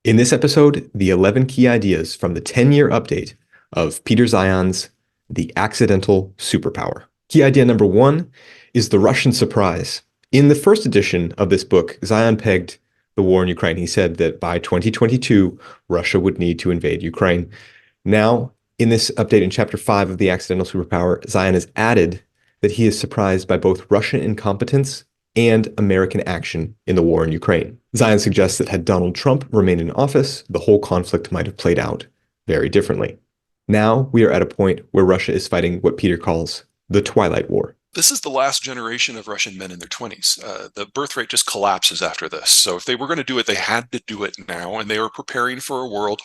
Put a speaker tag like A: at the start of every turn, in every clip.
A: In this episode, the 11 key ideas from the 10-year update of Peter Zeihan's The Accidental Superpower. Key idea number one is the Russian surprise. In the first edition of this book, Zeihan pegged the war in Ukraine. He said that by 2022, Russia would need to invade Ukraine. Now, in this update in chapter 5 of The Accidental Superpower, Zeihan has added that he is surprised by both Russian incompetence and American action in the war in Ukraine. Zeihan suggests that had Donald Trump remained in office, the whole conflict might have played out very differently. Now we are at a point where Russia is fighting what Peter calls the Twilight War.
B: This is the last generation of Russian men in their 20s. The birth rate just collapses after this. So if they were going to do it, they had to do it now, and they were preparing for a world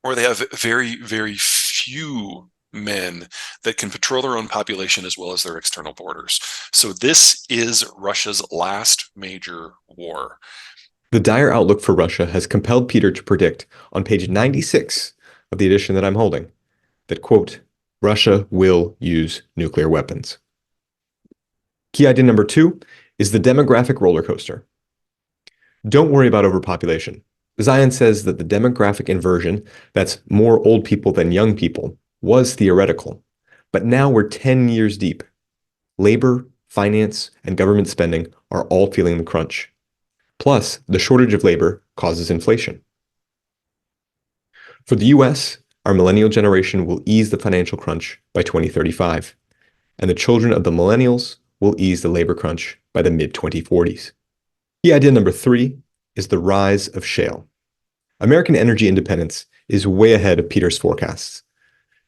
B: where they have very, very few men that can patrol their own population as well as their external borders. So this is Russia's last major war.
A: The dire outlook for Russia has compelled Peter to predict on page 96 of the edition that I'm holding that, quote, Russia will use nuclear weapons. Key idea number two is the demographic roller coaster. Don't worry about overpopulation. Zeihan says that the demographic inversion, that's more old people than young people, was theoretical, but now we're 10 years deep. Labor, finance, and government spending are all feeling the crunch. Plus, the shortage of labor causes inflation. For the US, our millennial generation will ease the financial crunch by 2035, and the children of the millennials will ease the labor crunch by the mid-2040s. Key idea number three is the rise of shale. American energy independence is way ahead of Peter's forecasts.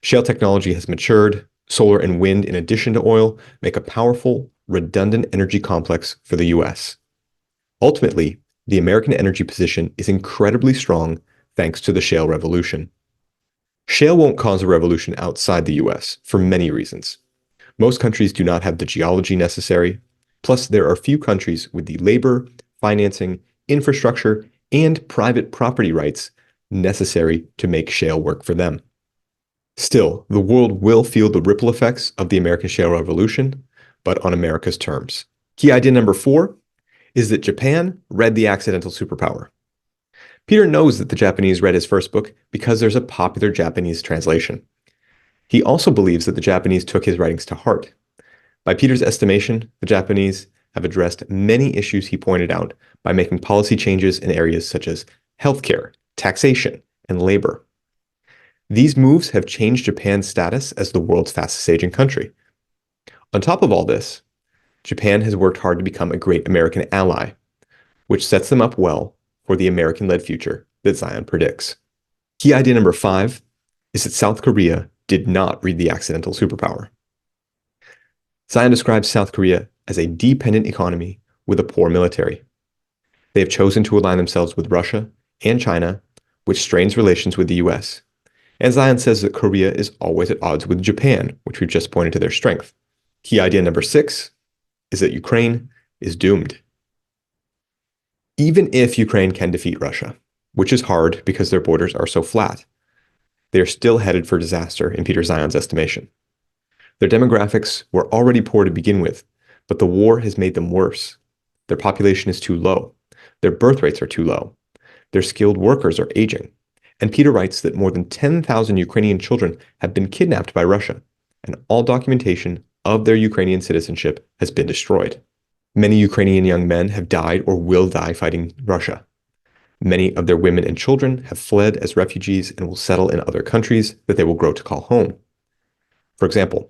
A: Shale technology has matured. Solar and wind, in addition to oil, make a powerful, redundant energy complex for the US. Ultimately, the American energy position is incredibly strong thanks to the shale revolution. Shale won't cause a revolution outside the US for many reasons. Most countries do not have the geology necessary. Plus, there are few countries with the labor, financing, infrastructure, and private property rights necessary to make shale work for them. Still, the world will feel the ripple effects of the American shale revolution, but on America's terms. Key idea number four is that Japan read The Accidental Superpower. Peter knows that the Japanese read his first book because there's a popular Japanese translation. He also believes that the Japanese took his writings to heart. By Peter's estimation, the Japanese have addressed many issues he pointed out by making policy changes in areas such as healthcare, taxation, and labor. These moves have changed Japan's status as the world's fastest aging country. On top of all this, Japan has worked hard to become a great American ally, which sets them up well for the American-led future that Zeihan predicts. Key idea number five is that South Korea did not read The Accidental Superpower. Zeihan describes South Korea as a dependent economy with a poor military. They have chosen to align themselves with Russia and China, which strains relations with the US. And Zeihan says that Korea is always at odds with Japan, which we've just pointed to their strength. Key idea number six is that Ukraine is doomed. Even if Ukraine can defeat Russia, which is hard because their borders are so flat, they are still headed for disaster in Peter Zeihan's estimation. Their demographics were already poor to begin with, but the war has made them worse. Their population is too low. Their birth rates are too low. Their skilled workers are aging. And Peter writes that more than 10,000 Ukrainian children have been kidnapped by Russia, and all documentation of their Ukrainian citizenship has been destroyed. Many Ukrainian young men have died or will die fighting Russia. Many of their women and children have fled as refugees and will settle in other countries that they will grow to call home. For example,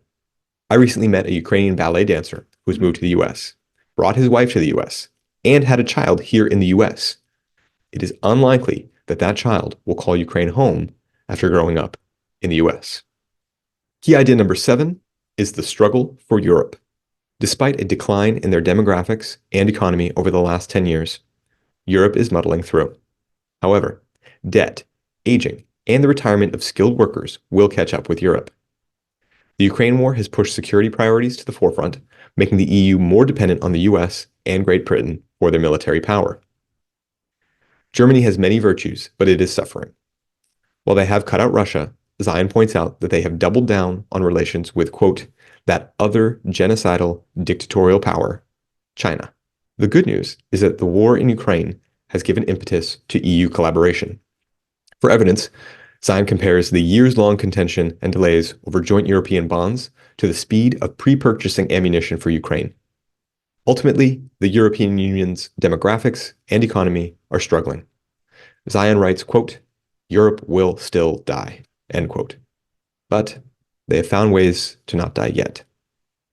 A: I recently met a Ukrainian ballet dancer who has moved to the US, brought his wife to the US, and had a child here in the US. It is unlikely that that child will call Ukraine home after growing up in the US. Key idea number seven is the struggle for Europe. Despite a decline in their demographics and economy over the last 10 years, Europe is muddling through. However, debt, aging, and the retirement of skilled workers will catch up with Europe. The Ukraine war has pushed security priorities to the forefront, making the EU more dependent on the US and Great Britain for their military power. Germany has many virtues, but it is suffering. While they have cut out Russia, Zeihan points out that they have doubled down on relations with, quote, that other genocidal dictatorial power, China. The good news is that the war in Ukraine has given impetus to EU collaboration. For evidence, Zeihan compares the years-long contention and delays over joint European bonds to the speed of pre-purchasing ammunition for Ukraine. Ultimately, the European Union's demographics and economy are struggling. Zeihan writes, quote, "Europe will still die," end quote. But they have found ways to not die yet.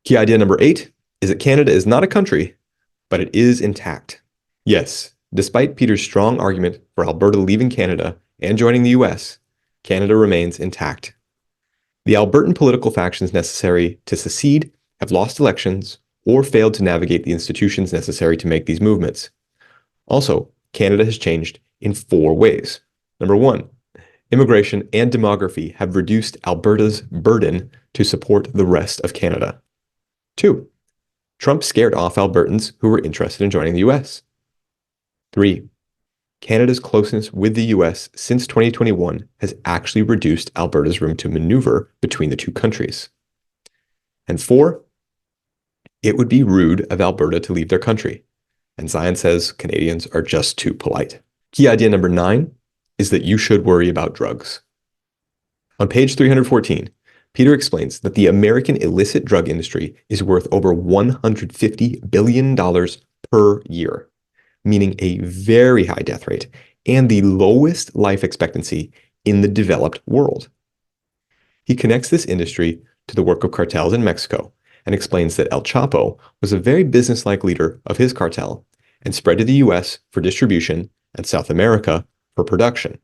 A: Key idea number 8 is that Canada is not a country, but it is intact. Yes, despite Peter's strong argument for Alberta leaving Canada and joining the US, Canada remains intact. The Albertan political factions necessary to secede have lost elections or failed to navigate the institutions necessary to make these movements. Also, Canada has changed in 4 ways. Number 1, immigration and demography have reduced Alberta's burden to support the rest of Canada. 2, Trump scared off Albertans who were interested in joining the US. 3, Canada's closeness with the US since 2021 has actually reduced Alberta's room to maneuver between the two countries. And 4, it would be rude of Alberta to leave their country. And Zeihan says Canadians are just too polite. Key idea number 9 is that you should worry about drugs. On page 314, Peter explains that the American illicit drug industry is worth over $150 billion per year, meaning a very high death rate and the lowest life expectancy in the developed world. He connects this industry to the work of cartels in Mexico and explains that El Chapo was a very businesslike leader of his cartel and spread to the US for distribution and South America for production.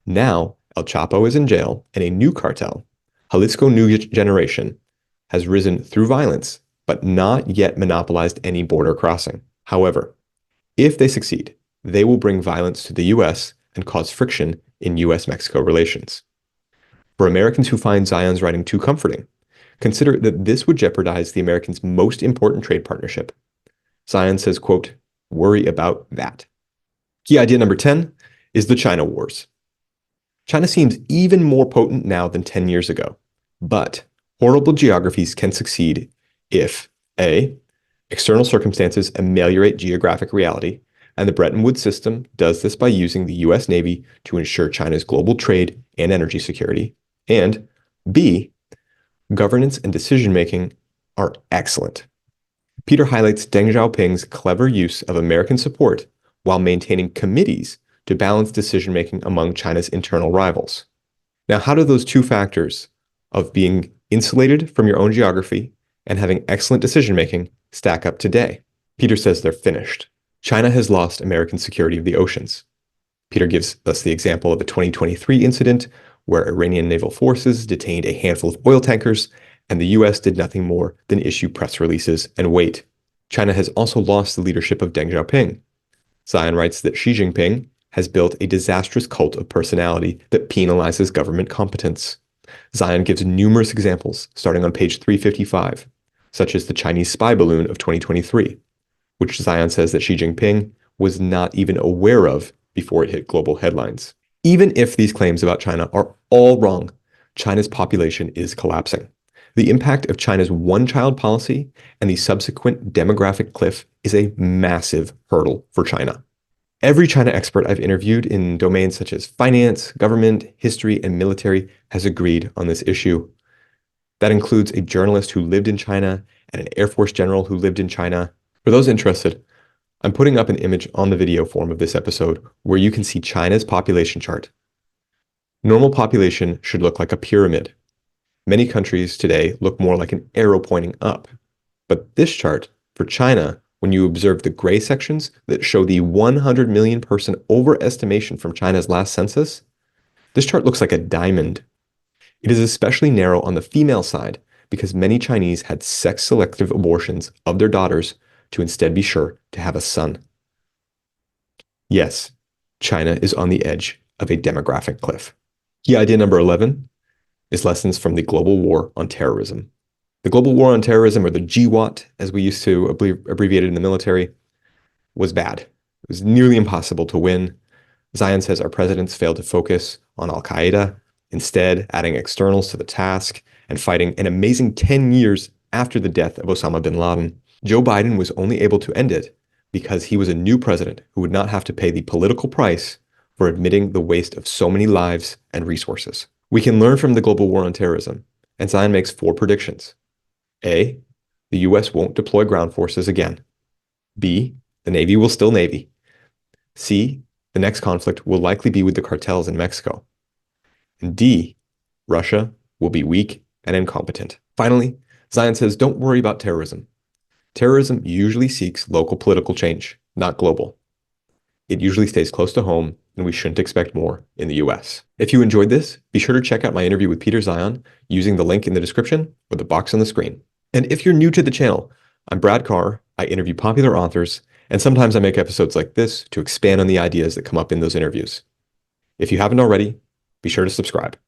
A: Now, El Chapo is in jail and a new cartel, Jalisco New Generation, has risen through violence, but not yet monopolized any border crossing. However, if they succeed, they will bring violence to the US and cause friction in US-Mexico relations. For Americans who find Zeihan's writing too comforting, consider that this would jeopardize the Americans' most important trade partnership. Zeihan says, quote, "Worry about that." Key idea number 10 is the China wars. China seems even more potent now than 10 years ago, but horrible geographies can succeed if A, external circumstances ameliorate geographic reality, and the Bretton Woods system does this by using the US Navy to ensure China's global trade and energy security, and B, governance and decision-making are excellent. Peter highlights Deng Xiaoping's clever use of American support while maintaining committees to balance decision-making among China's internal rivals. Now, how do those two factors of being insulated from your own geography and having excellent decision-making stack up today? Peter says they're finished. China has lost American security of the oceans. Peter gives us the example of a 2023 incident where Iranian naval forces detained a handful of oil tankers, and the US did nothing more than issue press releases and wait. China has also lost the leadership of Deng Xiaoping. Zeihan writes that Xi Jinping has built a disastrous cult of personality that penalizes government competence. Zeihan gives numerous examples, starting on page 355, such as the Chinese spy balloon of 2023, which Zeihan says that Xi Jinping was not even aware of before it hit global headlines. Even if these claims about China are all wrong, China's population is collapsing. The impact of China's one-child policy and the subsequent demographic cliff is a massive hurdle for China. Every China expert I've interviewed in domains such as finance, government, history, and military has agreed on this issue. That includes a journalist who lived in China and an Air Force general who lived in China. For those interested, I'm putting up an image on the video form of this episode where you can see China's population chart. Normal population should look like a pyramid. Many countries today look more like an arrow pointing up. But this chart, for China, when you observe the gray sections that show the 100 million person overestimation from China's last census, this chart looks like a diamond. It is especially narrow on the female side because many Chinese had sex-selective abortions of their daughters to instead be sure to have a son. Yes, China is on the edge of a demographic cliff. Key idea number 11 is lessons from the global war on terrorism. The global war on terrorism, or the GWAT, as we used to abbreviate it in the military, was bad. It was nearly impossible to win. Zeihan says our presidents failed to focus on Al-Qaeda, instead adding externals to the task and fighting an amazing 10 years after the death of Osama bin Laden. Joe Biden was only able to end it because he was a new president who would not have to pay the political price for admitting the waste of so many lives and resources. We can learn from the global war on terrorism, and Zeihan makes 4 predictions. A, the US won't deploy ground forces again. B, the Navy will still Navy. C, the next conflict will likely be with the cartels in Mexico. And D, Russia will be weak and incompetent. Finally, Zeihan says don't worry about terrorism. Terrorism usually seeks local political change, not global. It usually stays close to home, and we shouldn't expect more in the US. If you enjoyed this, be sure to check out my interview with Peter Zeihan using the link in the description or the box on the screen. And if you're new to the channel, I'm Brad Carr. I interview popular authors, and sometimes I make episodes like this to expand on the ideas that come up in those interviews. If you haven't already, be sure to subscribe.